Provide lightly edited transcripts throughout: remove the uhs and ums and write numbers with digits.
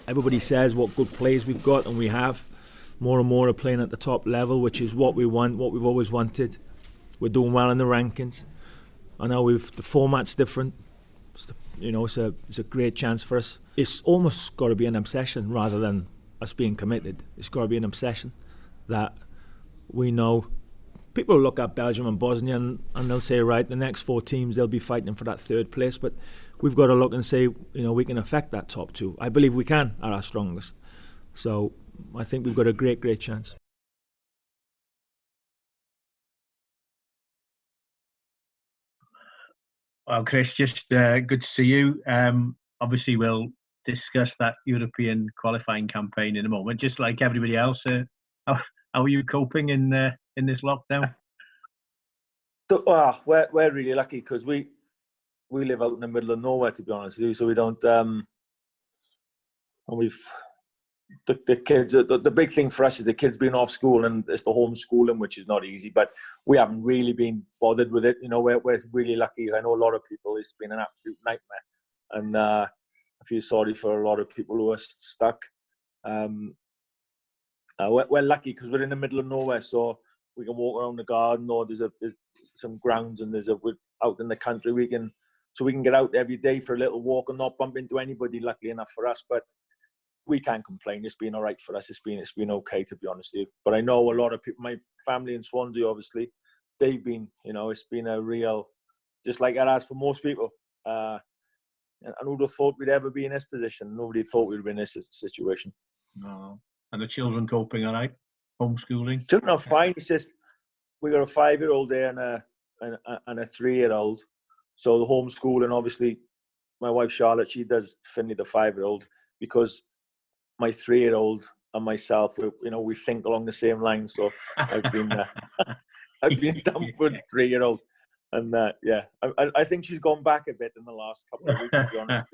Everybody says what good players we've got, and we have. More and more are playing at the top level, which is what we want, what we've always wanted. We're doing well in the rankings. I know the format's different. It's a great chance for us. It's almost got to be an obsession rather than us being committed. It's got to be an obsession that we know. People look at Belgium and Bosnia and they'll say, right, the next 4 teams, they'll be fighting for that 3rd place. But we've got to look and say, we can affect that top 2. I believe we can at our strongest. So I think we've got a great, great chance. Well, Chris, just good to see you. Obviously, we'll discuss that European qualifying campaign in a moment. Just like everybody else, how are you coping in this lockdown? We're really lucky because we live out in the middle of nowhere, to be honest with you. So we don't. And the kids. The big thing for us is the kids being off school, and it's the homeschooling, which is not easy. But we haven't really been bothered with it. We're really lucky. I know a lot of people. It's been an absolute nightmare, and I feel sorry for a lot of people who are stuck. We're lucky because we're in the middle of nowhere, so we can walk around the garden, or there's some grounds, and we're out in the country. So we can get out every day for a little walk and not bump into anybody. Luckily enough for us, but we can't complain. It's been all right for us. It's been okay, to be honest with you. But I know a lot of people, my family in Swansea, obviously, they've been, it's been a real, just like it has for most people. And who'd have thought we'd ever be in this position? Nobody thought we'd be in this situation. No. And the children coping all right? Homeschooling? Children are fine. It's just, we got a 5-year-old there and a 3-year-old. So the homeschooling, obviously, my wife Charlotte, she does Finley, the 5-year-old, because my 3-year-old and myself, we think along the same lines. So I've been done with 3-year-old, and I think she's gone back a bit in the last couple of weeks, to be honest.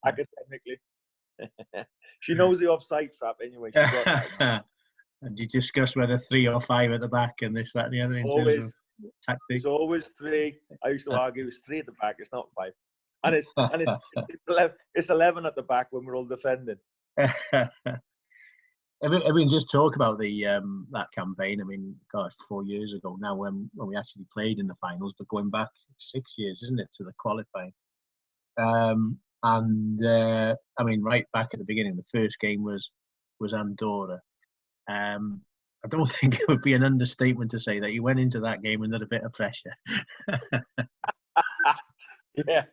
Academically, she knows the offside trap anyway. She's got that. And you discuss whether 3 or 5 at the back and this, that, and the other in terms of tactics. It's always 3. I used to argue it's 3 at the back. It's not 5, and it's 11 at the back when we're all defending. Everyone just talk about the that campaign. I mean, gosh, 4 years ago now when we actually played in the finals, but going back 6 years, isn't it, to the qualifying? I mean, right back at the beginning, the first game was Andorra. I don't think it would be an understatement to say that you went into that game under a bit of pressure. Yeah,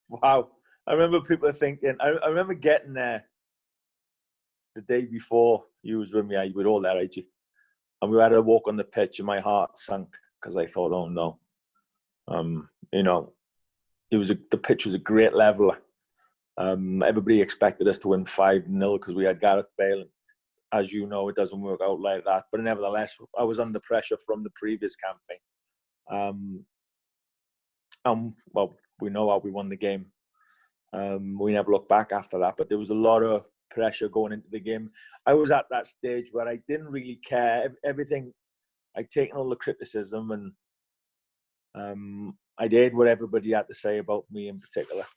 wow. I remember people thinking. I remember getting there the day before you was with me. We'd all there, right? And we had a walk on the pitch, and my heart sank because I thought, oh no, the pitch was a great leveler. Everybody expected us to win 5-0 because we had Gareth Bale. And as you know, it doesn't work out like that. But nevertheless, I was under pressure from the previous campaign. Well, we know how we won the game. We never looked back after that. But there was a lot of pressure going into the game. I was at that stage where I didn't really care. Everything, I'd taken all the criticism, and I did what everybody had to say about me in particular.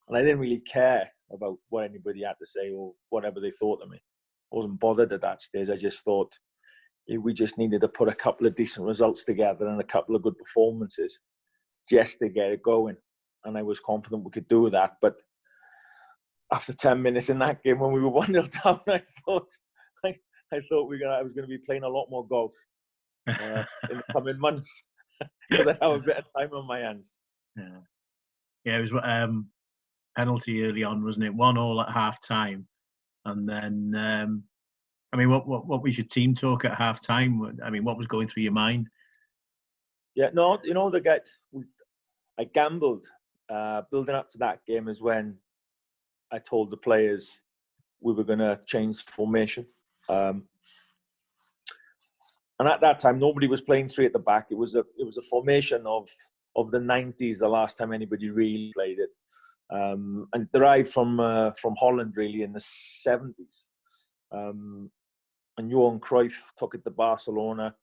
And I didn't really care about what anybody had to say or whatever they thought of me. I wasn't bothered at that stage. I just thought we just needed to put a couple of decent results together and a couple of good performances just to get it going. And I was confident we could do that. But after 10 minutes in that game, when we were 1-0 down, I thought I was going to be playing a lot more golf in the coming months because I have a bit of time on my hands. Yeah, it was penalty early on, wasn't it? 1-1 at half time, and then I mean, what was your team talk at half time? I mean, what was going through your mind? Yeah, no, I gambled. Building up to that game is when I told the players we were going to change formation. And at that time, nobody was playing 3 at the back. It was a formation of the 90s, the last time anybody really played it. And derived from Holland, really, in the 70s. And Johan Cruyff took it to Barcelona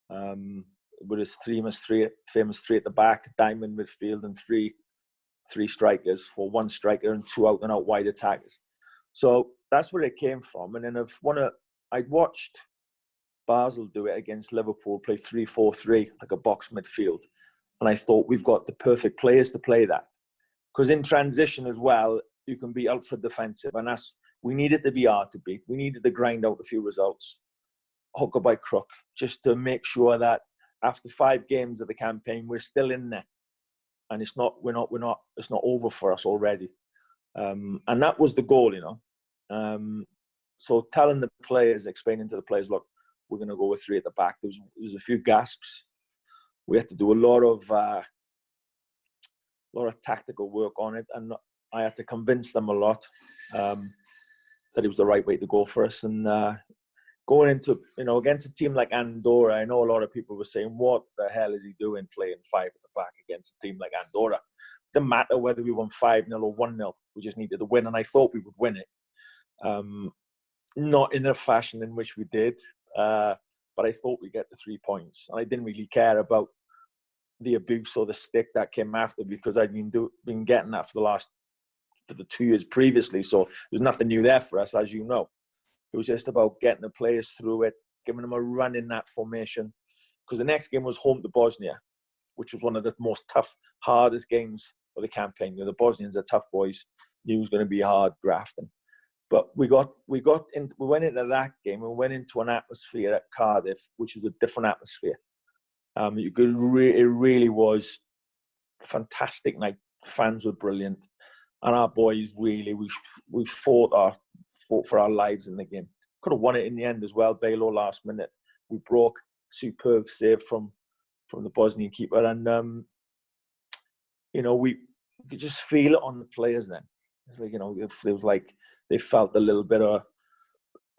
with his famous three at the back, diamond midfield, and three strikers, or 1 striker and 2 out-and-out wide attackers. So that's where it came from. And then I'd watched Basel do it against Liverpool, play 3-4-3, like a box midfield. And I thought, we've got the perfect players to play that. Because in transition as well, you can be ultra defensive. And we needed to be hard to beat. We needed to grind out a few results, hook or by crook, just to make sure that after 5 games of the campaign, we're still in there. And it's not over for us already. And that was the goal, you know. So telling the players, explaining to the players, look, we're going to go with 3 at the back. There was a few gasps. We had to do a lot of tactical work on it, and I had to convince them a lot that it was the right way to go for us. And going into, you know, against a team like Andorra, I know a lot of people were saying, what the hell is he doing playing 5 at the back against a team like Andorra? It didn't matter whether we won 5-0 or 1-0. We just needed to win, and I thought we would win it. Not in a fashion in which we did, but I thought we'd get the 3 points. And I didn't really care about the abuse or the stick that came after, because I'd been getting that for the 2 years previously. So there's nothing new there for us, as you know. It was just about getting the players through it, giving them a run in that formation. Because the next game was home to Bosnia, which was one of the most tough, hardest games of the campaign. You know, the Bosnians are tough boys. Knew it was going to be hard drafting. But we went into that game and went into an atmosphere at Cardiff, which was a different atmosphere. It really was a fantastic night. Fans were brilliant, and our boys really we fought for our lives in the game. Could have won it in the end as well. Balo last minute, we broke. Superb save from the Bosnian keeper, and you know, we could just feel it on the players then. It's like, you know, it was like they felt a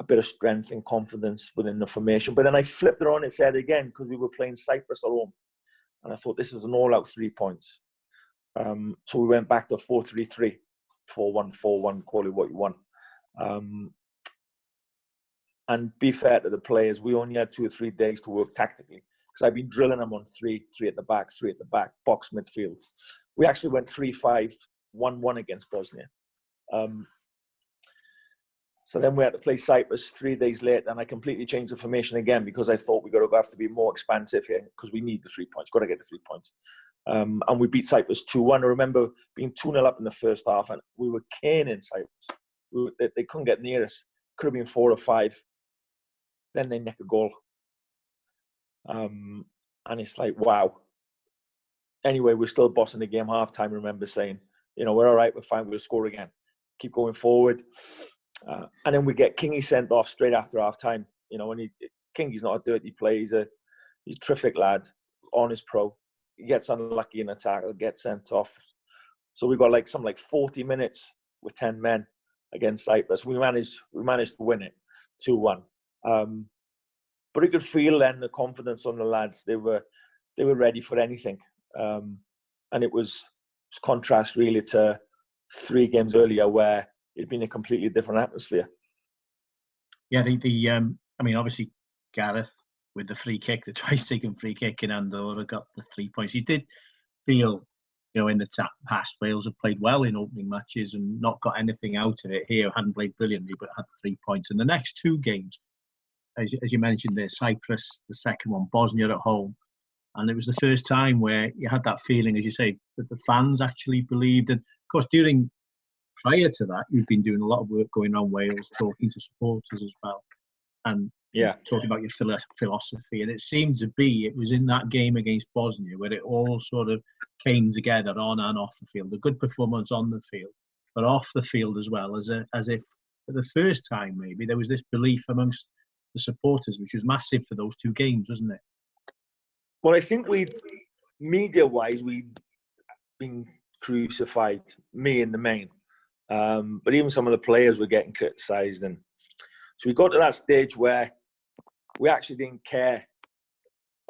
bit of strength and confidence within the formation. But then I flipped it on its head again, because we were playing Cyprus at home, and I thought this was an all-out 3 points. So we went back to 4-3-3, 4-1-4-1, call it what you want. And be fair to the players, we only had 2 or 3 days to work tactically, because I've been drilling them on 3 at the back, 3 at the back, box midfield. We actually went 3-5, 1-1 against Bosnia. So then we had to play Cyprus 3 days later, and I completely changed the formation again, because I thought we have to be more expansive here, because we need the 3 points, got to get the 3 points. And we beat Cyprus 2-1. I remember being 2-0 up in the first half, and we were caning Cyprus. They couldn't get near us. Could have been 4 or 5. Then they nick a goal. And it's like, wow. Anyway, we're still bossing the game half-time. I remember saying, you know, we're all right, we're fine, we'll score again. Keep going forward. And then we get Kingy sent off straight after half-time. You know, Kingy's not a dirty player. He's a terrific lad, honest pro. He gets unlucky in attack, gets sent off. So we got like 40 minutes with 10 men against Cyprus. We managed to win it 2-1. But you could feel then the confidence on the lads. They were ready for anything. And it was contrast really to 3 games earlier, where it'd been a completely different atmosphere. Yeah, I mean, obviously Gareth with the free kick, the twice-taken free kick in Andorra, got the 3 points. You did feel, you know, in the past, Wales have played well in opening matches and not got anything out of it. Here, hadn't played brilliantly, but had 3 points. And the next 2 games, as you mentioned there, Cyprus, the second one, Bosnia at home. And it was the first time where you had that feeling, as you say, that the fans actually believed. And of course, prior to that, you've been doing a lot of work going around Wales, talking to supporters as well, and talking about your philosophy. And it seemed to be, it was in that game against Bosnia where it all sort of came together on and off the field. A good performance on the field, but off the field as well, as if for the first time maybe there was this belief amongst the supporters, which was massive for those 2 games, wasn't it? Well, I think media-wise, we'd been crucified, me in the main. But even some of the players were getting criticised. And so we got to that stage where we actually didn't care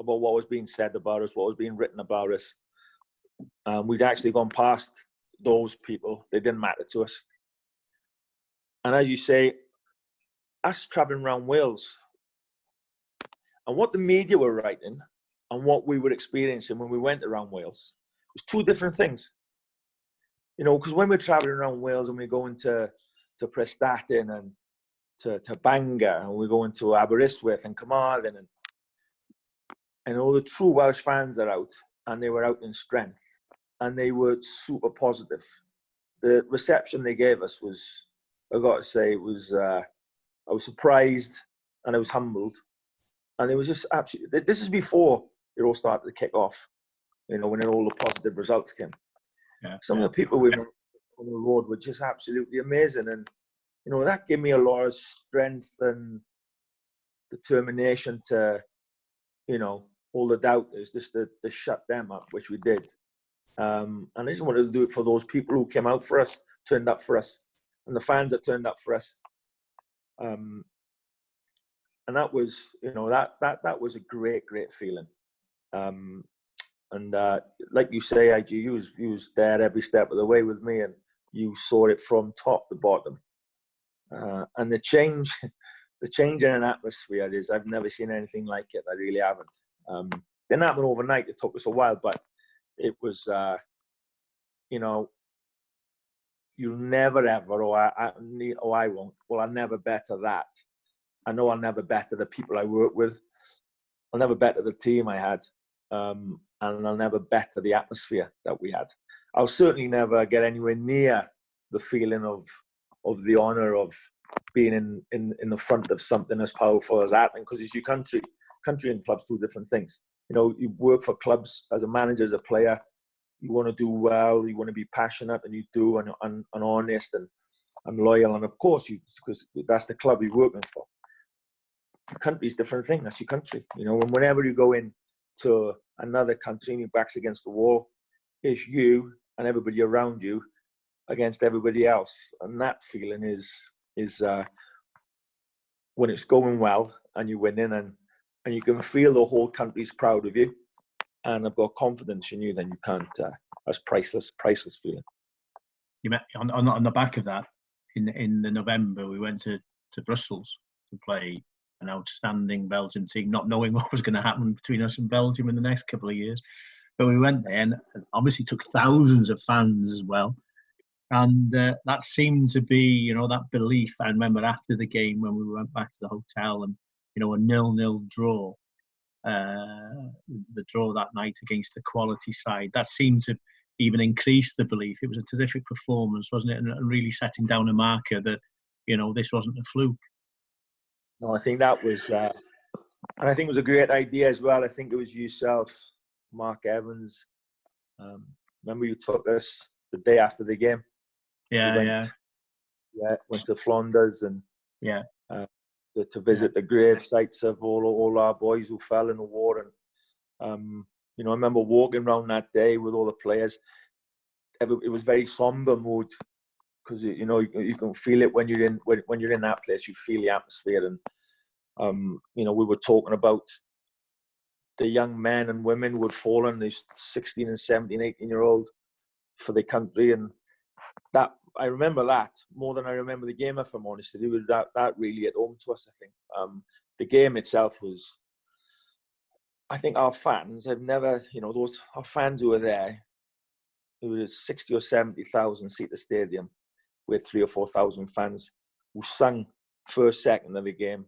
about what was being said about us, what was being written about us. We'd actually gone past those people. They didn't matter to us. And as you say, us travelling around Wales, and what the media were writing and what we were experiencing when we went around Wales was 2 different things. You know, because when we're travelling around Wales and we're going to Prestatyn and to Bangor, and we're going to Aberystwyth and Carmarthen, and all the true Welsh fans are out, and they were out in strength, and they were super positive. The reception they gave us was, I've got to say, it was, I was surprised and I was humbled. And it was just absolutely, this is before it all started to kick off, you know, when all the positive results came. Yeah, Some of the people we met on the road were just absolutely amazing. And, you know, that gave me a lot of strength and determination to, you know, all the doubters, just to shut them up, which we did. And I just wanted to do it for those people who came out for us, turned up for us, and the fans that turned up for us. And that was, you know, that was a great feeling. And like you say, IG, you was there every step of the way with me, and you saw it from top to bottom. And the change in an atmosphere is, I've never seen anything like it. I really haven't. Didn't happen overnight. It took us a while, but it was, you know, you'll never ever, or I won't. Well, I'll never better that. I know I'll never better the people I work with. I'll never better the team I had. And I'll never better the atmosphere that we had. I'll certainly never get anywhere near the feeling of the honour of being in the front of something as powerful as that. And because it's your country and clubs do different things. You know, you work for clubs as a manager, as a player. You want to do well. You want to be passionate, and you do, and honest and loyal. And of course, because that's the club you're working for. Your country's a different thing. That's your country. You know, and whenever you go in to another country and your back's against the wall, it's you and everybody around you against everybody else. And that feeling is when it's going well and you're winning, and you can feel the whole country's proud of you, and I've got confidence in you, then you can't. That's priceless feeling. You met on the back of that in the November. We went to Brussels to play an outstanding Belgian team, not knowing what was going to happen between us and Belgium in the next couple of years. But we went there, and obviously took thousands of fans as well. And that seemed to be, you know, that belief. I remember after the game when we went back to the hotel, and, you know, a 0-0 draw, the draw that night against the quality side, that seemed to even increase the belief. It was a terrific performance, wasn't it? And really setting down a marker that, you know, this wasn't a fluke. No, I think that was, and I think it was a great idea as well. I think it was yourself, Mark Evans. Remember you took us the day after the game. Yeah, went to Flanders and to visit the grave sites of all our boys who fell in the war. And you know, I remember walking around that day with all the players. It was very somber mood, because you know you can feel it when you're in that place. You feel the atmosphere, and you know, we were talking about the young men and women who had fallen, these 16 and 17, 18-year-old, for the country. And that, I remember that more than I remember the game, if I'm honest with you. That really hit home to us, I think. The game itself was, I think our fans, I've never, you know, our fans who were there, it was 60 or 70,000 seat the stadium with 3,000 or 4,000 fans who sung first second of the game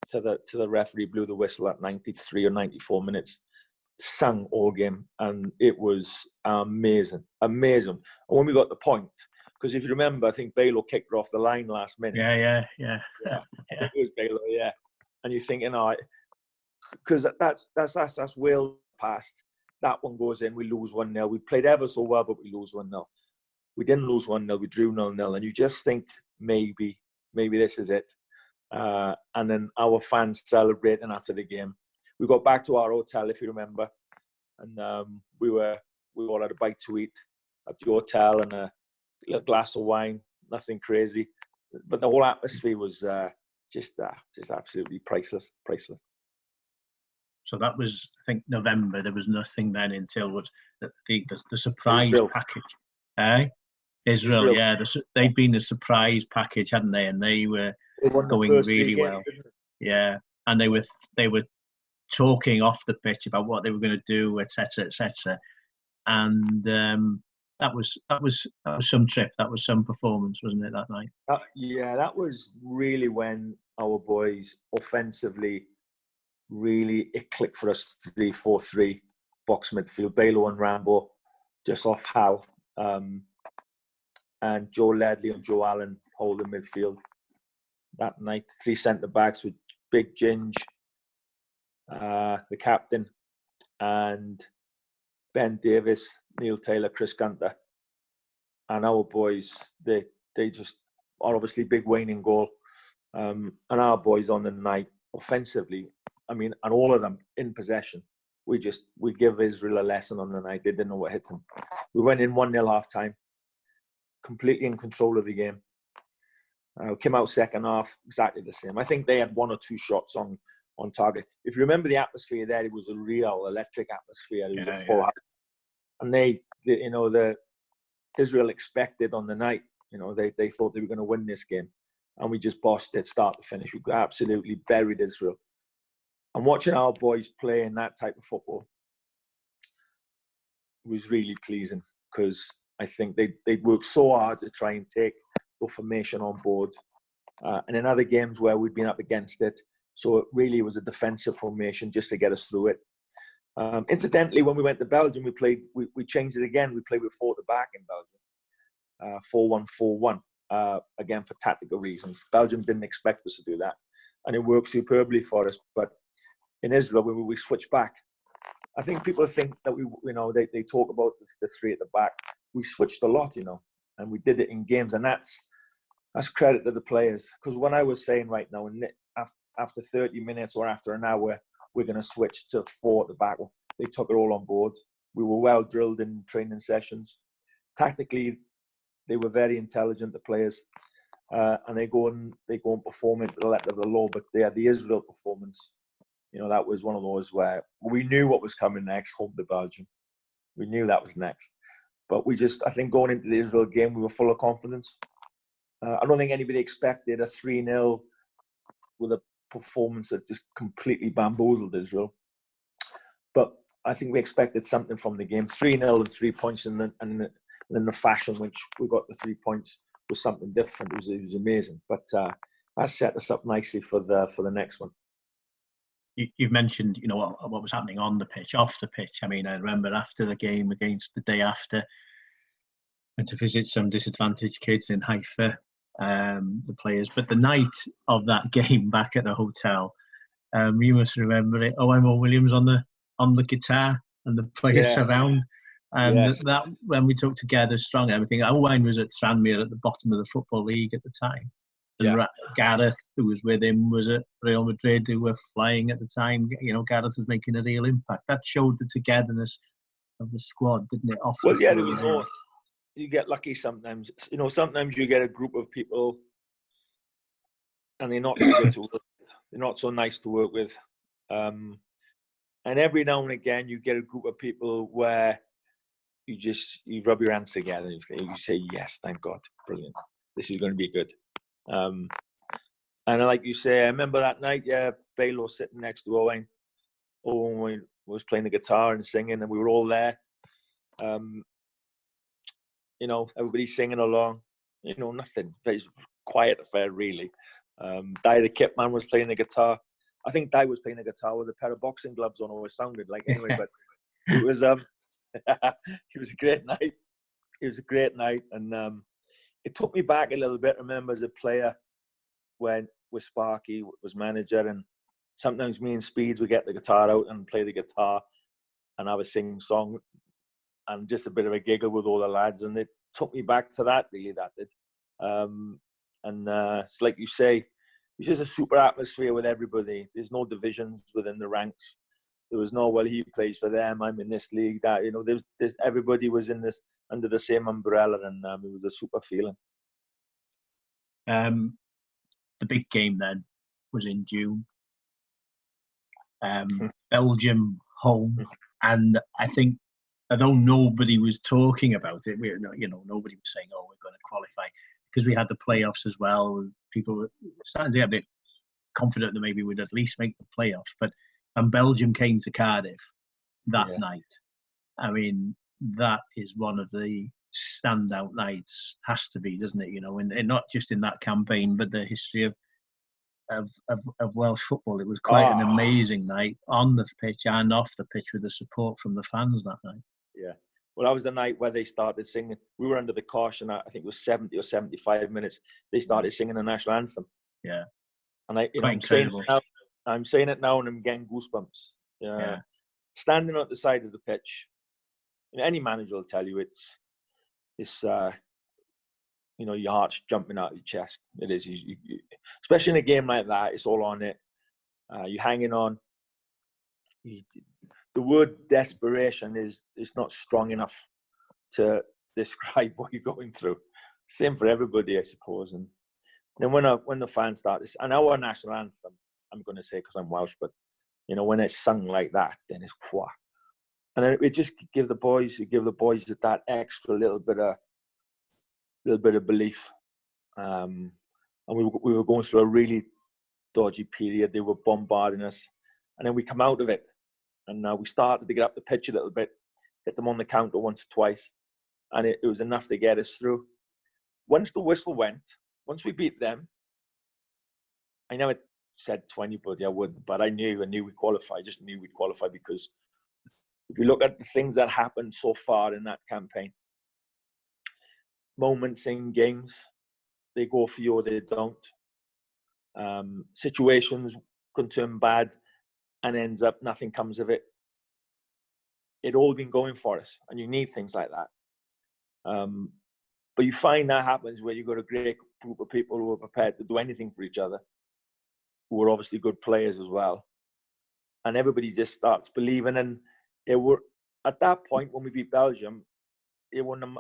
to the referee blew the whistle at 93 or 94 minutes, sung all game, and it was amazing. And when we got the point, because if you remember, I think Baylor kicked her off the line last minute. Yeah. I think it was Baylor, yeah. And you're thinking, all right, because that's Wales past. That one goes in, we lose 1-0. We played ever so well, but we lose 1-0. We didn't lose 1-0, we drew 0-0, and you just think maybe this is it. And then our fans celebrating after the game. We got back to our hotel, if you remember, and we all had a bite to eat at the hotel and a little glass of wine. Nothing crazy, but the whole atmosphere was just absolutely priceless. So that was, I think, November. There was nothing then until the surprise Israel package. Israel, yeah. They'd been a surprise package, hadn't they? And they were going really well. Yeah, and they were talking off the pitch about what they were going to do, etc., etc. And was some trip. That was some performance, wasn't it, that night? Yeah, that was really when our boys offensively really it clicked for us. 3-4-3 box midfield. Balo and Rambo just off Howe, and Joe Ledley and Joe Allen holding midfield. That night, 3 centre backs with Big Ginge, the captain, and Ben Davis, Neil Taylor, Chris Gunter, and our boys. They just are obviously Big Wayne in goal, and our boys on the night offensively. I mean, and all of them in possession. We give Israel a lesson on the night. They didn't know what hit them. We went in 1-0 half time, completely in control of the game. Came out second half exactly the same. I think they had 1 or 2 shots on target. If you remember the atmosphere there, it was a real electric atmosphere. It was a full house. And the Israel expected on the night, they thought they were going to win this game. And we just bossed it start to finish. We absolutely buried Israel. And watching our boys play in that type of football was really pleasing, because I think they'd worked so hard to try and take the formation on board. And in other games where we'd been up against it, so it really was a defensive formation just to get us through it. Incidentally, when we went to Belgium, we changed it again. We played with 4 at the back in Belgium, 4-1-4-1, again for tactical reasons. Belgium didn't expect us to do that, and it worked superbly for us. But in Israel, when we switched back, I think people think that they talk about the 3 at the back. We switched a lot, and we did it in games, and that's credit to the players. Because when I was saying right now, after 30 minutes or after an hour, we're going to switch to 4 at the back, they took it all on board. We were well drilled in training sessions. Tactically, they were very intelligent, the players, and they go and perform it to the letter of the law. But they had the Israel performance. That was one of those where we knew what was coming next, home to Belgium. We knew that was next. But I think going into the Israel game, we were full of confidence. I don't think anybody expected a 3-0 with a performance that just completely bamboozled Israel. But I think we expected something from the game. 3-0 and 3 points in the fashion which we got the 3 points was something different. It was amazing. But that set us up nicely for the next one. You've mentioned, what was happening on the pitch, off the pitch. I mean, I remember after the game the day after, went to visit some disadvantaged kids in Haifa, the players. But the night of that game back at the hotel, you must remember it. O.M.O. Williams on the guitar and the players around. And that when we talked together strong, everything. Owen was at Tranmere at the bottom of the Football League at the time. And Gareth, who was with him, was at Real Madrid, who were flying at the time. Gareth was making a real impact. That showed the togetherness of the squad, didn't it? Well, yeah, there was you get lucky sometimes. Sometimes you get a group of people and they're not so good to work with. They're not so nice to work with. And every now and again, you get a group of people where you rub your hands together and you say, yes, thank God, brilliant. This is going to be good. And like you say, I remember that night, Balo sitting next to Owen. Owen was playing the guitar and singing, and we were all there. Everybody singing along. Nothing. Very quiet affair, really. Di the kit man was playing the guitar. I think Di was playing the guitar with a pair of boxing gloves on, or it sounded like anyway. But it was it was a great night. It was a great night, and it took me back a little bit. I remember as a player when with Sparky was manager, and sometimes me and Speeds would get the guitar out and play the guitar and have a sing song and just a bit of a giggle with all the lads, and it took me back to that, really, that did. It's like you say, it's just a super atmosphere with everybody. There's no divisions within the ranks. There was no, well, he plays for them, I'm in this league, that, there's everybody was in this under the same umbrella, and it was a super feeling. The big game then was in June. Belgium home, and I think, although nobody was talking about it, nobody was saying, "Oh, we're going to qualify," because we had the playoffs as well. People were starting to get a bit confident that maybe we'd at least make the playoffs. But and Belgium came to Cardiff that night. I mean, that is one of the standout nights, has to be, doesn't it? You know, and not just in that campaign, but the history of Welsh football. It was quite an amazing night on the pitch and off the pitch with the support from the fans that night. Yeah. Well, that was the night where they started singing. We were under the caution. I think it was 70 or 75 minutes. They started singing the national anthem. Yeah. And I'm saying it now, and I'm getting goosebumps. Yeah. Standing at the side of the pitch, any manager will tell you it's your heart's jumping out of your chest. It is, especially in a game like that. It's all on it. You're hanging on. The word desperation is not strong enough to describe what you're going through. Same for everybody, I suppose. And then when the fans start, and our national anthem, I'm going to say because I'm Welsh, but when it's sung like that, then it's quah. And then it just give the boys that extra little bit of belief. And we were going through a really dodgy period. They were bombarding us, and then we come out of it, and we started to get up the pitch a little bit, hit them on the counter once or twice, and it was enough to get us through. Once the whistle went, once we beat them, I never said to anybody I wouldn't, but I knew we'd qualify. I just knew we'd qualify because if you look at the things that happened so far in that campaign, moments in games, they go for you or they don't. Situations can turn bad and ends up nothing comes of it. It all been going for us, and you need things like that. But you find that happens where you've got a great group of people who are prepared to do anything for each other, who are obviously good players as well. And everybody just starts believing. And at that point, when we beat Belgium,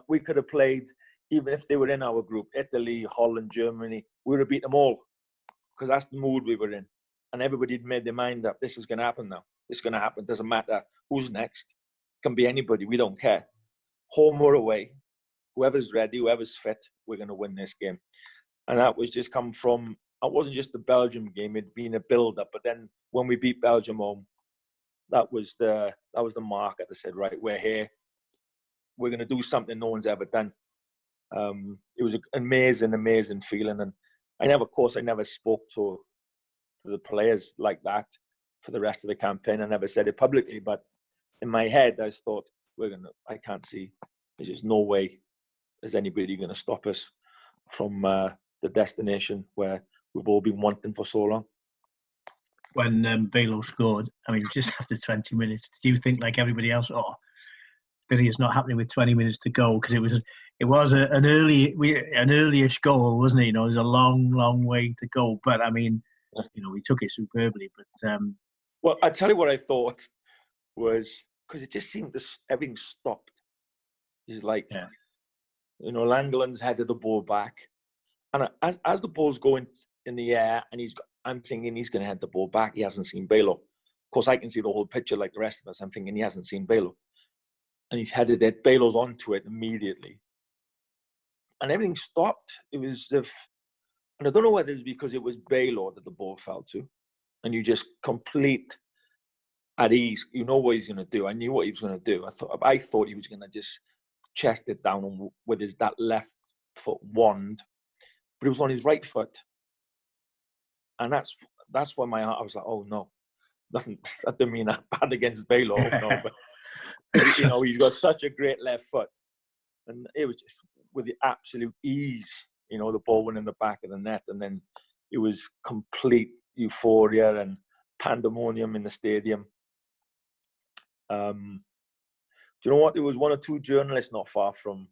we could have played, even if they were in our group, Italy, Holland, Germany, we would have beat them all because that's the mood we were in. And everybody had made their mind up. This is going to happen now. This is going to happen. Doesn't matter who's next. It can be anybody. We don't care. Home or away, whoever's ready, whoever's fit, we're going to win this game. And that was just come from, it wasn't just the Belgium game, it'd been a build-up. But then when we beat Belgium home, that was the marker that said, right, we're here. We're going to do something no one's ever done. It was an amazing, amazing feeling. And I never spoke to the players like that for the rest of the campaign. I never said it publicly, but in my head, I thought, I can't see, there's just no way is anybody going to stop us from the destination where we've all been wanting for so long. When Balo scored, I mean, just after 20 minutes, did you think like everybody else, Billy, it's not happening with 20 minutes to go? Because it was an early-ish goal, wasn't it? There's a long, long way to go. But I mean, we took it superbly. But well, I tell you what I thought was, because it just seemed everything stopped. He's like, Langland's headed the ball back, and as the ball's going in the air, and I'm thinking he's going to head the ball back. He hasn't seen Balo. Of course, I can see the whole picture like the rest of us. I'm thinking he hasn't seen Balo. And he's headed it. Balo's onto it immediately. And everything stopped. It was and I don't know whether it was because it was Balo that the ball fell to. And you just complete at ease. You know what he's going to do. I knew what he was going to do. I thought he was going to just chest it down with that left foot wand. But it was on his right foot. And that's why my heart, I was like, oh no. Nothing, I didn't mean that bad against Balo, no, but he's got such a great left foot. And it was just with the absolute ease, the ball went in the back of the net, and then it was complete euphoria and pandemonium in the stadium. Do you know what? There was one or two journalists not far from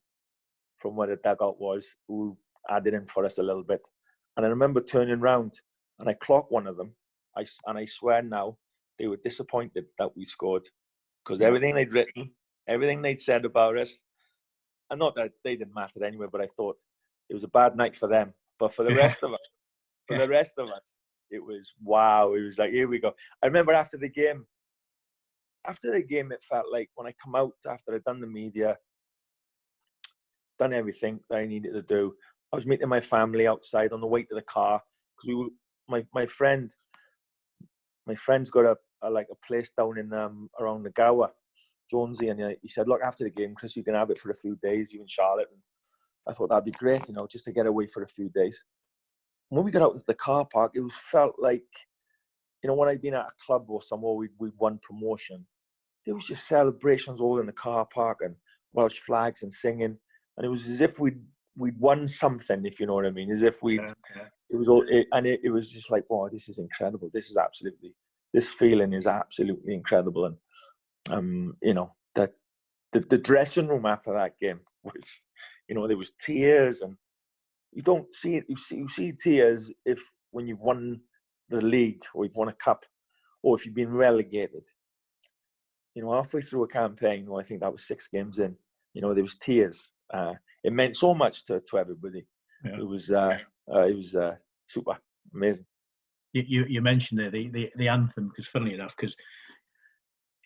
where the dugout was who added in for us a little bit. And I remember turning around and I clocked one of them. I swear now, they were disappointed that we scored because everything they'd written, everything they'd said about us, and not that they didn't matter anyway, but I thought it was a bad night for them. But for the rest of us, it was wow. It was like, here we go. I remember after the game, it felt like when I come out after I'd done the media, done everything that I needed to do, I was meeting my family outside on the way to the car because my friend's got a place down in around the Gower, Jonesy, and he said, look, after the game, Chris, you can have it for a few days, you and Charlotte. And I thought that'd be great, just to get away for a few days. And when we got out into the car park, it felt like, when I'd been at a club or somewhere, we'd won promotion. There was just celebrations all in the car park and Welsh flags and singing. And it was as if we'd won something, if you know what I mean. As if it was all, it was just like, wow, this is incredible. This feeling is absolutely incredible. And, that the dressing room after that game was, there was tears, and you don't see it. You see tears when you've won the league or you've won a cup, or if you've been relegated. Halfway through a campaign, I think that was 6 games in, there was tears. It meant so much to everybody. Yeah. It was super amazing. You mentioned the anthem, because funnily enough,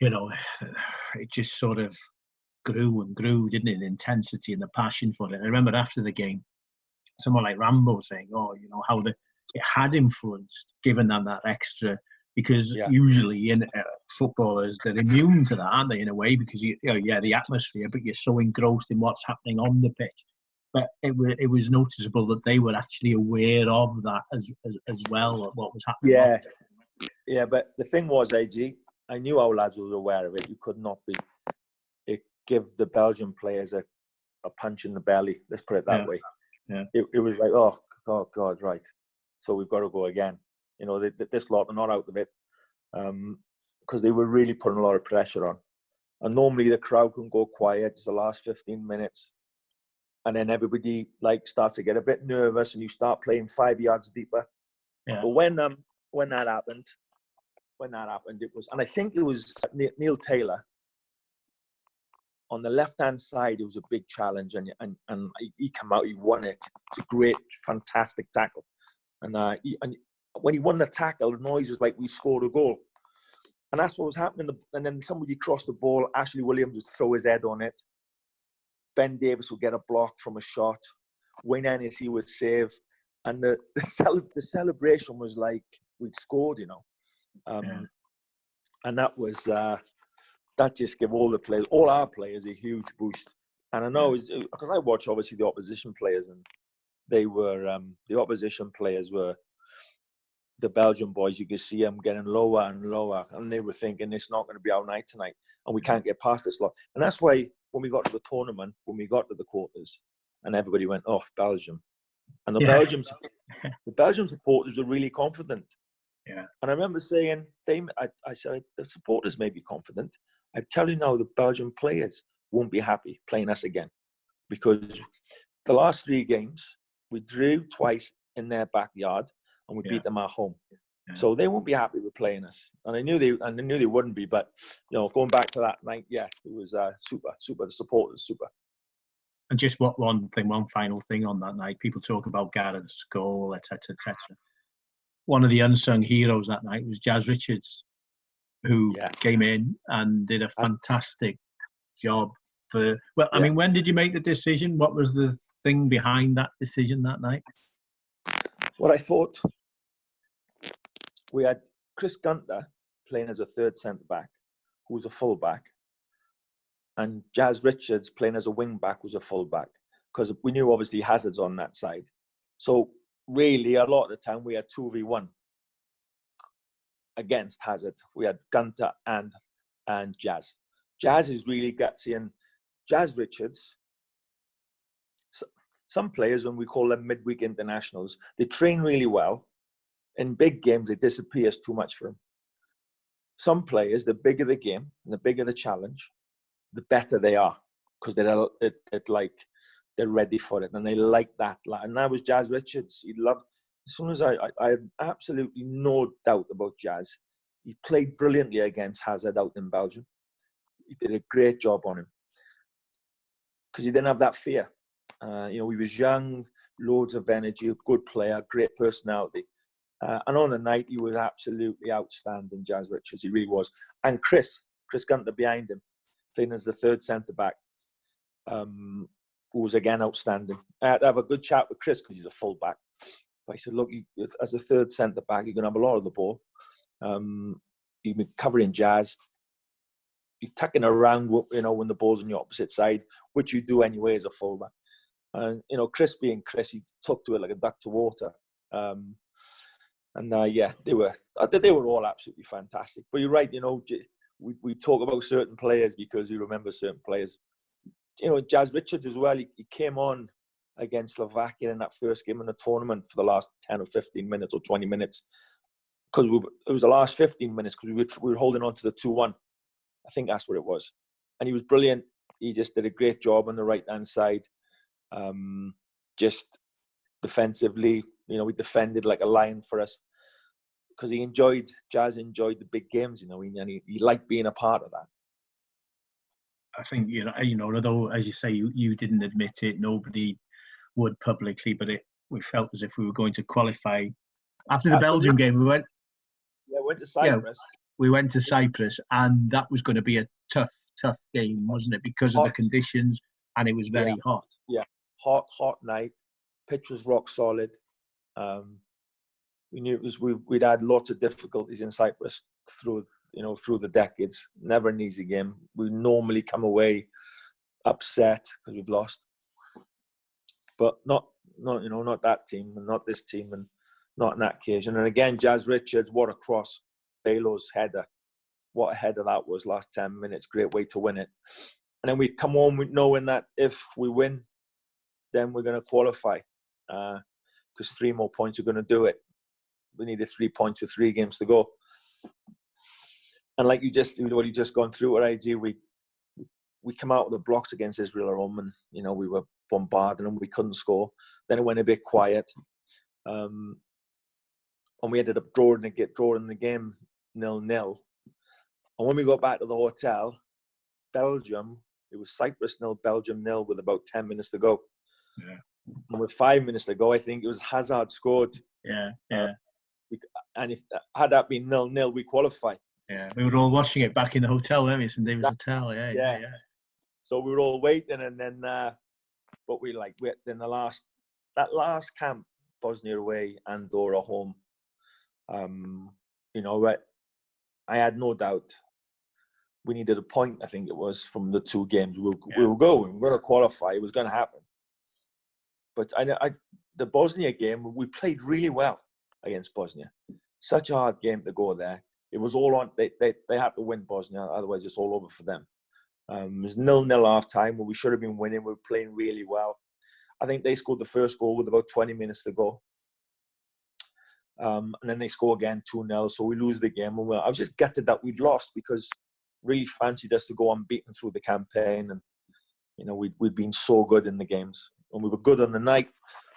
it just sort of grew and grew, didn't it? The intensity and the passion for it. I remember after the game, someone like Rambo saying, how it had influenced, given them that extra, because usually in footballers, they're immune to that, aren't they, in a way, because the atmosphere, but you're so engrossed in what's happening on the pitch. But it was noticeable that they were actually aware of that as well, of what was happening. Yeah, but the thing was, AG, I knew our lads were aware of it. You could not give the Belgian players a punch in the belly. Let's put it that way. Yeah. It was like, oh God, right. So we've got to go again. This lot are not out of it, because they were really putting a lot of pressure on. And normally the crowd can go quiet just the last 15 minutes. And then everybody starts to get a bit nervous, and you start playing 5 yards deeper. Yeah. But when that happened, it was, and I think it was Neil Taylor on the left-hand side. It was a big challenge, and he came out, he won it. It's a great, fantastic tackle, and when he won the tackle, the noise was like we scored a goal, and that's what was happening. And then somebody crossed the ball. Ashley Williams would throw his head on it. Ben Davis would get a block from a shot. Wayne Hennessy would save, and the celebration was like we'd scored, and that was that just gave all our players a huge boost. And I know because I watch obviously the opposition players, and they were the opposition players were the Belgian boys. You could see them getting lower and lower, and they were thinking it's not going to be our night tonight, and we can't get past this lot. And that's why when we got to the tournament, when we got to the quarters, and everybody went, "Oh, Belgium," and the Belgium supporters were really confident. Yeah. And I remember saying, I said, the supporters may be confident. I tell you now, the Belgian players won't be happy playing us again, because the last 3 games we drew twice in their backyard, and we beat them at home. Yeah. So they won't be happy with playing us, and I knew they wouldn't be. But going back to that night, it was super. The supporters super. And just one final thing on that night. People talk about Gareth's goal, etc., etc. One of the unsung heroes that night was Jazz Richards, who came in and did a fantastic job. I mean, when did you make the decision? What was the thing behind that decision that night? Well, I thought we had Chris Gunter playing as a third centre-back, who was a full-back, and Jazz Richards playing as a wing-back, who was a full-back, because we knew obviously Hazard's on that side. So really, a lot of the time, we had 2v1 against Hazard. We had Gunter and Jazz. Jazz is really gutsy, and Jazz Richards, some players, when we call them midweek internationals, they train really well. In big games, it disappears too much for them. Some players, the bigger the game, and the bigger the challenge, the better they are, because they're ready for it, and they like that. And that was Jazz Richards. He loved. As soon as I had absolutely no doubt about Jazz. He played brilliantly against Hazard out in Belgium. He did a great job on him, because he didn't have that fear. He was young, loads of energy, a good player, great personality. And on the night, he was absolutely outstanding, Jazz Richards. He really was. And Chris Gunter behind him, playing as the third centre-back, who was again outstanding. I had to have a good chat with Chris, because he's a full-back. But I said, look, as a third centre-back, you're going to have a lot of the ball. You've been covering Jazz. you're tucking around, you know, when the ball's on your opposite side, which you do anyway as a fullback. And, you know, Chris being Chris, he took to it like a duck to water. Yeah, they were all absolutely fantastic. But you're right, you know, we talk about certain players because we remember certain players. You know, Jazz Richards as well, he came on against Slovakia in that first game in the tournament for the last 10 or 15 minutes or 20 minutes. Because it was the last 15 minutes because we were holding on to the 2-1. I think that's what it was. And he was brilliant. He just did a great job on the right-hand side. Just defensively, you know, he defended like a lion for us because Jazz enjoyed the big games, you know, and he liked being a part of that. I think, you know, although, as you say, you didn't admit it, nobody would publicly, but we felt as if we were going to qualify. After the Belgium game, we went to Cyprus. Yeah, we went to Cyprus, and that was going to be a tough game, wasn't it? Because of the conditions, and it was very hot. Yeah, hot night. Pitch was rock solid. We knew we'd had lots of difficulties in Cyprus through the decades. Never an easy game. We normally come away upset because we've lost, but not that team and not this team and not on that occasion. And again, Jazz Richards, what a cross. FAWales header. What a header that was last 10 minutes. Great way to win it. And then we come on with knowing that if we win, then we're going to qualify because 3 more points are going to do it. We needed 3 points with 3 games to go. And like you just gone through at IG, we come out of the blocks against Israel at home and, you know, we were bombarding them. We couldn't score. Then it went a bit quiet. And we ended up drawing the game 0-0. And when we got back to the hotel, Belgium, it was Cyprus 0, Belgium 0 with about 10 minutes to go. Yeah. And with 5 minutes to go, I think it was Hazard scored. Yeah. And if had that been 0-0, we qualify. Yeah, we were all watching it back in the hotel, weren't we? St David's Hotel. Yeah. So we were all waiting, and then, but then that last camp, Bosnia away, Andorra home. You know, I had no doubt we needed a point. I think it was from the 2 games. We were going. We were going to qualify. It was going to happen. But the Bosnia game, we played really well against Bosnia. Such a hard game to go there. It was all on. They had to win Bosnia, otherwise it's all over for them. It was 0-0 half time, where we should have been winning. We were playing really well. I think they scored the first goal with about 20 minutes to go. And then they score again 2-0, so we lose the game. And I was just gutted that we'd lost because really fancied us to go unbeaten through the campaign. And, you know, we'd been so good in the games. And we were good on the night.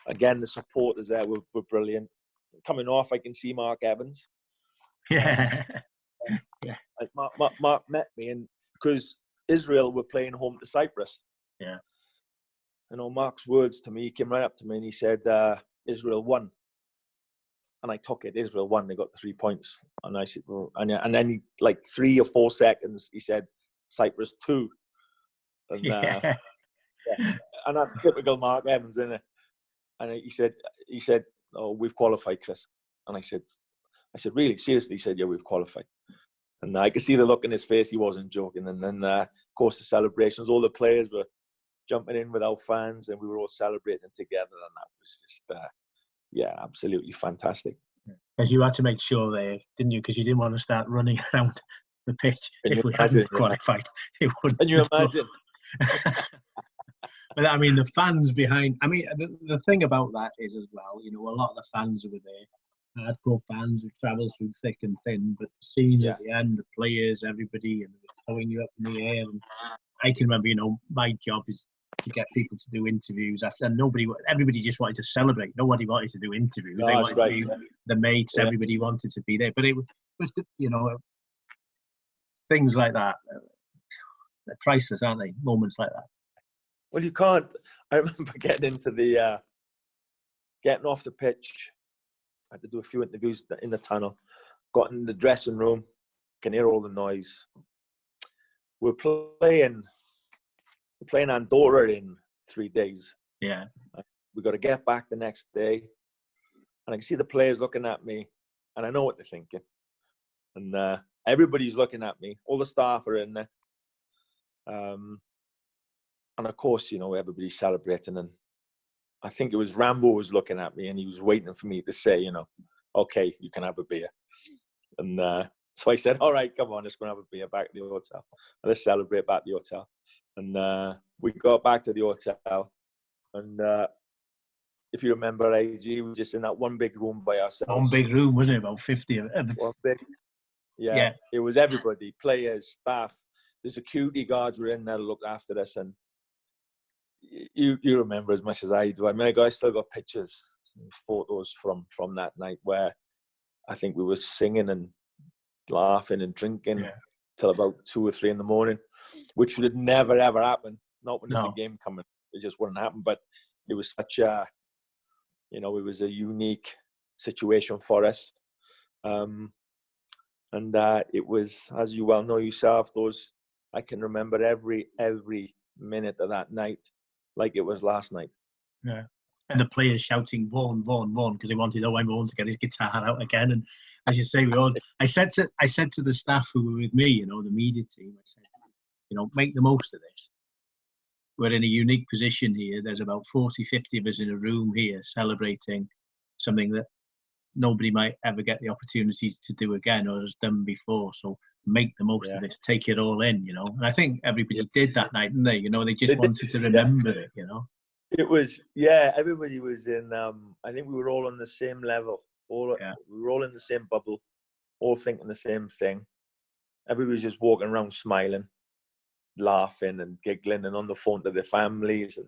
Again, the supporters there were brilliant. Coming off, I can see Mark Evans. Yeah. Like Mark met me, and because Israel were playing home to Cyprus. Yeah. You know, Mark's words to me, he came right up to me and he said, Israel won. And I took it. Israel won. They got the 3 points. And I said, well, and then he, like 3 or 4 seconds, he said, Cyprus 2. And, and that's typical Mark Evans, isn't it? And he said, oh, we've qualified, Chris. And I said, really? Seriously? He said, yeah, we've qualified. And I could see the look in his face. He wasn't joking. And then, of course, the celebrations, all the players were jumping in with our fans and we were all celebrating together. And that was just, absolutely fantastic. Because you had to make sure there, didn't you? Because you didn't want to start running around the pitch. If we hadn't qualified, it wouldn't. Can you imagine? But I mean, the fans behind. I mean, the thing about that is as well. You know, a lot of the fans who were there, hardcore fans who travel through thick and thin. But the scenes at the end, the players, everybody, and throwing you up in the air. And I can remember, you know, my job is to get people to do interviews. After everybody just wanted to celebrate. Nobody wanted to do interviews. No, they wanted to be the mates. Yeah. Everybody wanted to be there. But it was, you know, things like that. They're priceless, aren't they? Moments like that. Well, you can't. I remember getting off the pitch. I had to do a few interviews in the tunnel. Got in the dressing room. Can hear all the noise. We're playing Andorra in 3 days. Yeah. We got to get back the next day. And I can see the players looking at me. And I know what they're thinking. And everybody's looking at me. All the staff are in there. And of course, you know, everybody's celebrating, and I think it was Rambo was looking at me and he was waiting for me to say, you know, okay, you can have a beer. And so I said, all right, come on, let's go and have a beer back at the hotel. Let's celebrate back at the hotel. And we got back to the hotel. And if you remember, we were just in that one big room by ourselves. One big room, wasn't it? About 50 of it. One big, yeah. It was everybody, players, staff. The security guards were in there to look after us. And you remember as much as I do. I mean, I still got pictures and photos from that night where I think we were singing and laughing and drinking till about 2 or 3 in the morning, which would never ever happen. Not when there's a game coming. It just wouldn't happen. But it was such a, you know, it was a unique situation for us. And it was, as you well know yourself, I can remember every minute of that night like it was last night. Yeah. And the players shouting Vaughan, Vaughan, Vaughan, because they wanted Owen Vaughan to get his guitar out again. And as you say, I said to the staff who were with me, you know, the media team, I said, you know, make the most of this. We're in a unique position here. There's about 40, 50 of us in a room here celebrating something that nobody might ever get the opportunities to do again or has done before. So make the most of this, take it all in, you know. And I think everybody did that night, didn't they? You know, they just wanted to remember it, you know. It was, everybody was in, I think we were all on the same level. We were all in the same bubble, all thinking the same thing. Everybody was just walking around smiling, laughing and giggling and on the phone to their families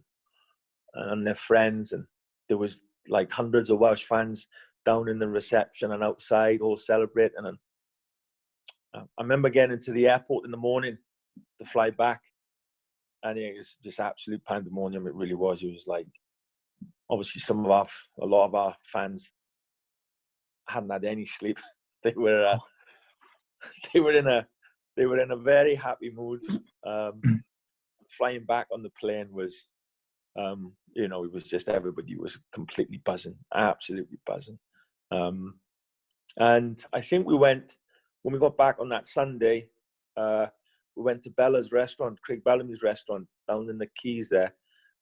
and their friends. And there was like hundreds of Welsh fans down in the reception and outside all celebrating. And I remember getting into the airport in the morning to fly back, and it was just absolute pandemonium. It really was. It was like, obviously a lot of our fans hadn't had any sleep. They were in a very happy mood. Flying back on the plane was, you know, it was just, everybody was completely buzzing, absolutely buzzing. And I think when we got back on that Sunday, we went to Bella's restaurant, Craig Bellamy's restaurant down in the Keys there,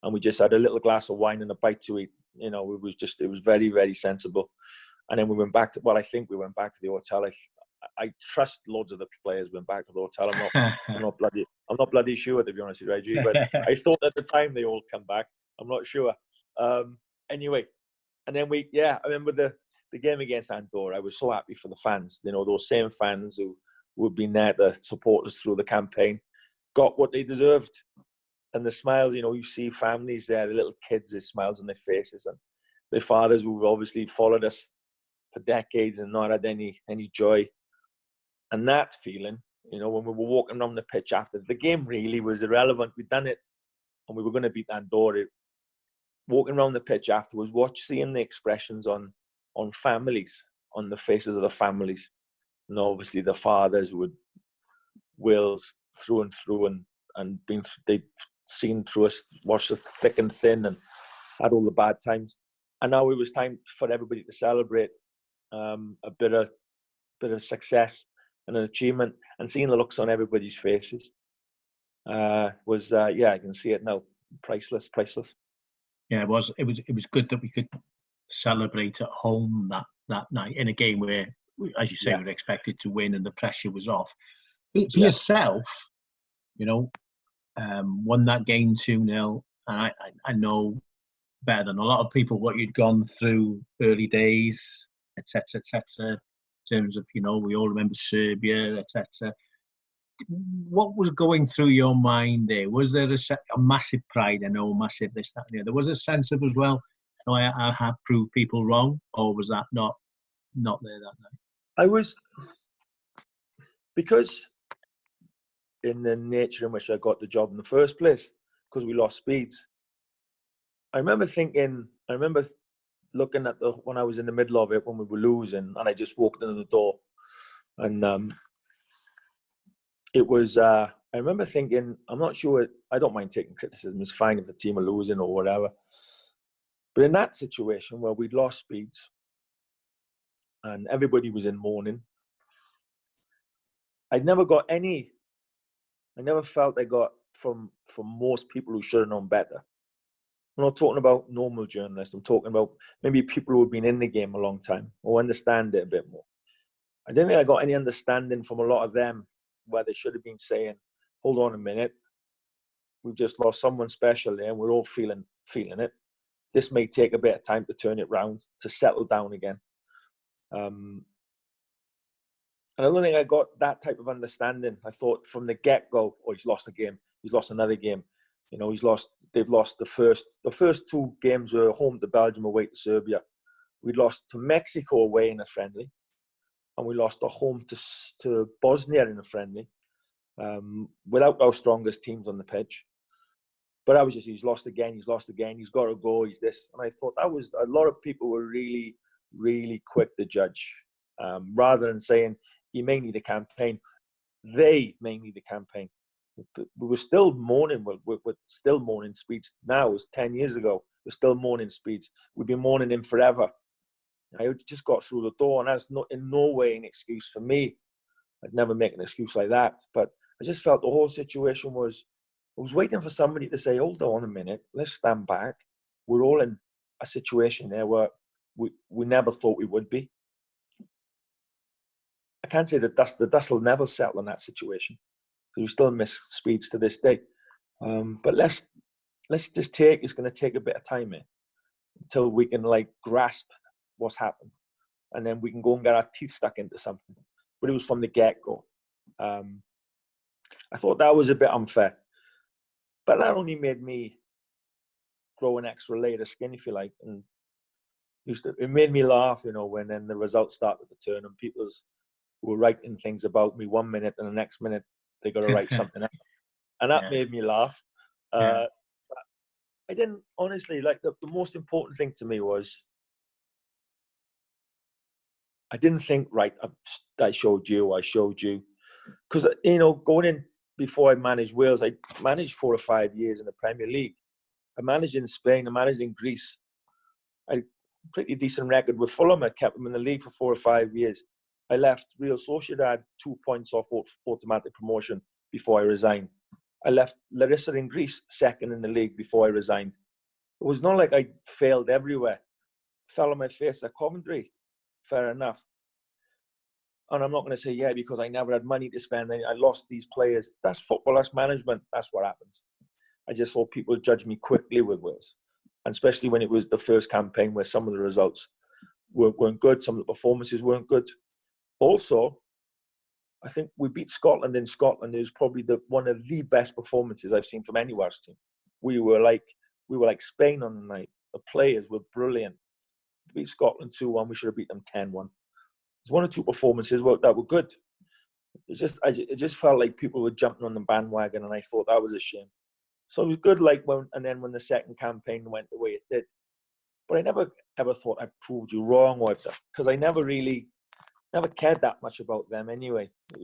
and we just had a little glass of wine and a bite to eat. You know, it was very, very sensible. And then we went back to, I think we went back to the hotel. I trust loads of the players went back to the hotel. I'm not bloody sure, to be honest with you, but I thought at the time they all come back. I'm not sure. Anyway, and then I remember the game against Andorra. I was so happy for the fans. You know, those same fans who had been there to support us through the campaign got what they deserved. And the smiles, you know, you see families there, the little kids, there's smiles on their faces, and their fathers who obviously followed us for decades and not had any joy. And that feeling, you know, when we were walking around the pitch after the game, really was irrelevant. We'd done it and we were going to beat Andorra. Walking around the pitch afterwards, seeing the expressions on families, on the faces of the families. And obviously the fathers would Wales through and through and they'd seen through us, watched us thick and thin and had all the bad times. And now it was time for everybody to celebrate a bit of success and an achievement, and seeing the looks on everybody's faces I can see it now. Priceless. Yeah, it was good that we could celebrate at home that night in a game where, as you say, we were expected to win and the pressure was off. For yourself, you know, won that game 2-0, and I know better than a lot of people what you'd gone through early days, etc., in terms of, you know, we all remember Serbia, etc. What was going through your mind there? Was there a massive pride? I know, massive this, that, and the other. There was a sense of, as well, you know, I have proved people wrong, or was that not there that night? I was, because in the nature in which I got the job in the first place, because we lost speeds. I remember looking at when I was in the middle of it, when we were losing, and I just walked into the door, and it was. I remember thinking, I'm not sure. I don't mind taking criticism. It's fine if the team are losing or whatever. But in that situation where we'd lost speeds, and everybody was in mourning, I never felt I got from most people who should have known better. I'm not talking about normal journalists. I'm talking about maybe people who have been in the game a long time or understand it a bit more. I don't think I got any understanding from a lot of them where they should have been saying, hold on a minute, we've just lost someone special there and we're all feeling it. This may take a bit of time to turn it round, to settle down again. And I don't think I got that type of understanding. I thought from the get-go, oh, he's lost a game. He's lost another game. You know, they've lost the first 2 games were home to Belgium, away to Serbia. We lost to Mexico away in a friendly. And we lost at home to Bosnia in a friendly. Without our strongest teams on the pitch. But I was just, he's lost again, he's got to go, he's this. And I thought a lot of people were really, really quick to judge. Rather than saying, he may need a campaign, they may need a campaign. We were still mourning, we're still mourning Speeds now. It was 10 years ago. We're still mourning Speeds. We've been mourning him forever. I just got through the door, and that's in no way an excuse for me. I'd never make an excuse like that. But I just felt the whole situation was, I was waiting for somebody to say, hold on a minute, let's stand back. We're all in a situation there where we never thought we would be. I can't say the dust will never settle in that situation. We still miss Speeds to this day. But let's just it's going to take a bit of time here until we can grasp what's happened. And then we can go and get our teeth stuck into something. But it was from the get-go. I thought that was a bit unfair. But that only made me grow an extra layer of skin, if you like. And it made me laugh, you know, when then the results started to turn and people were writing things about me 1 minute and the next minute they got to write something else. And that made me laugh. I didn't, honestly, the most important thing to me was I didn't think, right, I showed you. Because, you know, going in before I managed Wales, I managed 4 or 5 years in the Premier League. I managed in Spain, I managed in Greece. I had a pretty decent record with Fulham. I kept them in the league for 4 or 5 years. I left Real Sociedad 2 points off automatic promotion before I resigned. I left Larissa in Greece second in the league before I resigned. It was not like I failed everywhere. Fell on my face at Coventry. Fair enough. And I'm not going to say, because I never had money to spend. I lost these players. That's football, that's management. That's what happens. I just saw people judge me quickly with Wales. And especially when it was the first campaign where some of the results weren't good. Some of the performances weren't good. Also, I think we beat Scotland in Scotland. It was probably one of the best performances I've seen from any Welsh team. We were like Spain on the night. The players were brilliant. We beat Scotland 2-1. We should have beat them 10-1. There's 1 or 2 performances that were good. It just felt like people were jumping on the bandwagon, and I thought that was a shame. So it was good, when the second campaign went the way it did. But I never ever thought I proved you wrong, because I never cared that much about them anyway. I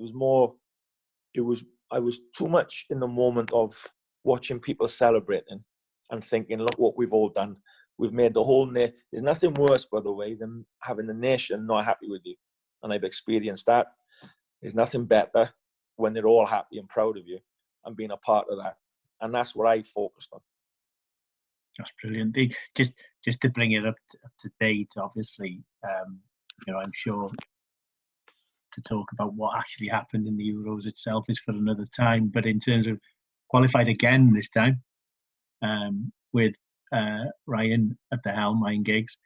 was too much in the moment of watching people celebrating and thinking, look what we've all done. We've made the whole nation. There's nothing worse, by the way, than having the nation not happy with you. And I've experienced that. There's nothing better when they're all happy and proud of you and being a part of that. And that's what I focused on. That's brilliant. Just to bring it up to date, obviously, you know, I'm sure to talk about what actually happened in the Euros itself is for another time. But in terms of qualified again this time, with Ryan at the helm, Ryan Giggs.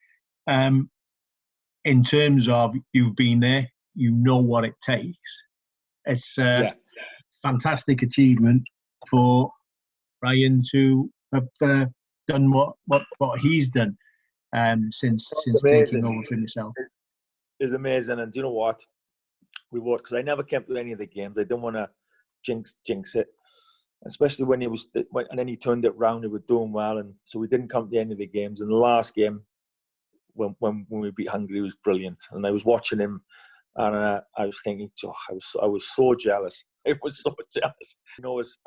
In terms of you've been there, you know what it takes. It's a fantastic achievement for Ryan to have done what he's done since taking over for himself. It's amazing, and do you know what? Because I never came to any of the games. I didn't want to jinx it. Especially when and then he turned it round, he was doing well, and so we didn't come to any of the games. And the last game, when we beat Hungary, was brilliant. And I was watching him, and I was thinking, I was so jealous. I was so jealous.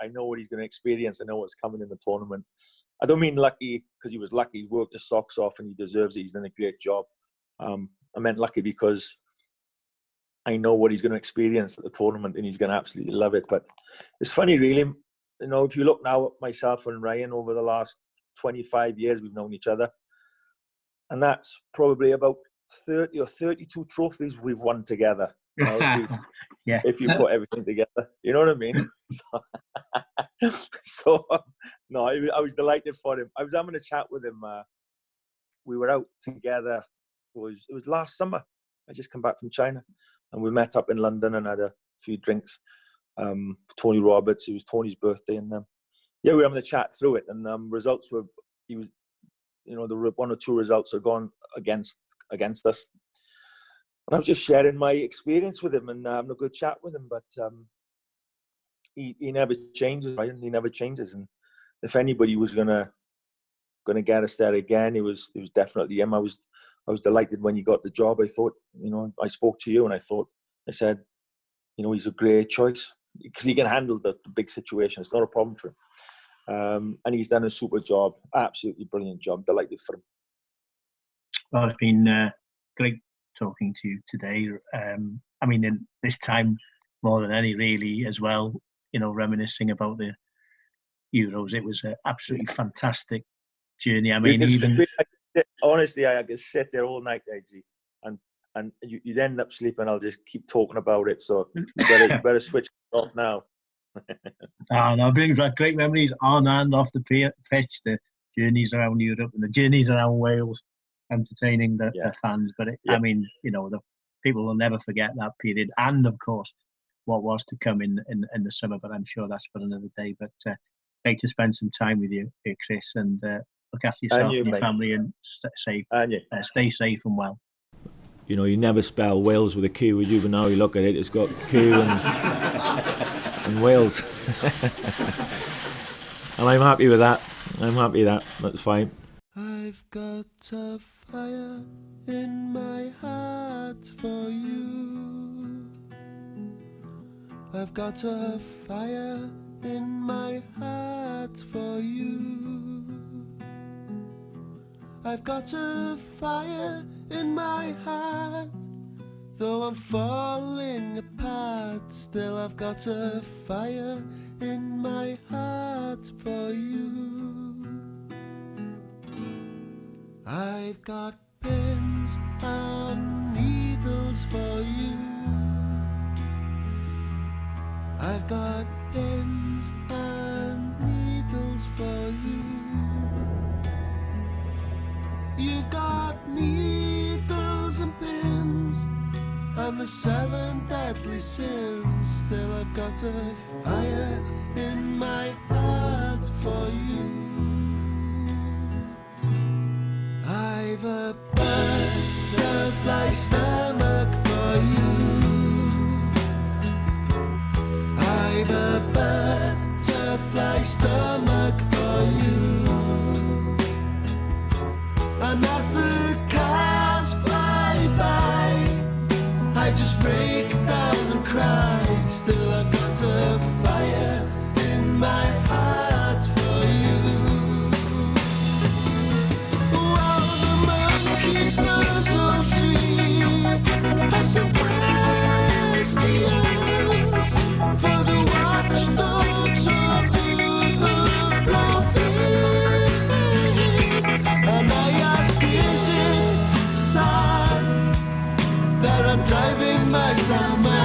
I know what he's going to experience. I know what's coming in the tournament. I don't mean lucky because he was lucky. He's worked his socks off and he deserves it. He's done a great job. I meant lucky because I know what he's going to experience at the tournament, and he's going to absolutely love it. But it's funny, really. you know, if you look now at myself and Ryan over the last 25 years, we've known each other. And that's probably about 30 or 32 trophies we've won together. You know, if you put everything together, you know what I mean? So no, I was delighted for him. I was having a chat with him. We were out together. It was last summer. I just come back from China, and we met up in London and had a few drinks. Tony Roberts, it was Tony's birthday, and we were having a chat through it. And results were, the one or two results are gone against us. And I was just sharing my experience with him and having a good chat with him. But he never changes, right? He never changes. And if anybody was gonna get us there again, it was definitely him. I was delighted when he got the job. I thought, I spoke to you and I said, he's a great choice because he can handle the big situation. It's not a problem for him. And he's done a super job, absolutely brilliant job. Delighted for him. Well, it's been great talking to you today. I mean, in this time more than any, really, as well, reminiscing about the Euros. It was an absolutely fantastic journey. I mean, honestly, I could sit there all night, AG, and you'd end up sleeping. I'll just keep talking about it. So you better switch off now. No, it brings back great memories on and off the pitch. The journeys around Europe and the journeys around Wales, entertaining the fans. But I mean, the people will never forget that period, and of course, what was to come in the summer. But I'm sure that's for another day. But great to spend some time with you, Chris, and look after yourself and your family, and stay safe and well. You never spell Wales with a Q, would you? But now you look at it, it's got Q and Wales. And I'm happy with that. That's fine. I've got a fire in my heart for you. I've got a fire in my heart for you. I've got a fire in my heart. Though I'm falling apart, still I've got a fire in my heart for you. I've got pins and needles for you. I've got pins and needles for you. You've got needles and pins and the 7 deadly sins. Still I've got a fire in my heart for you. I've a butterfly stomach for you. I've a butterfly stomach for you. And as the cars fly by, I just break down and cry. Still I've got a fire in my heart for you. While the monkey puzzle tree has some questions for the watchdogs of the profane. And I ask, is it sad that I'm driving myself mad?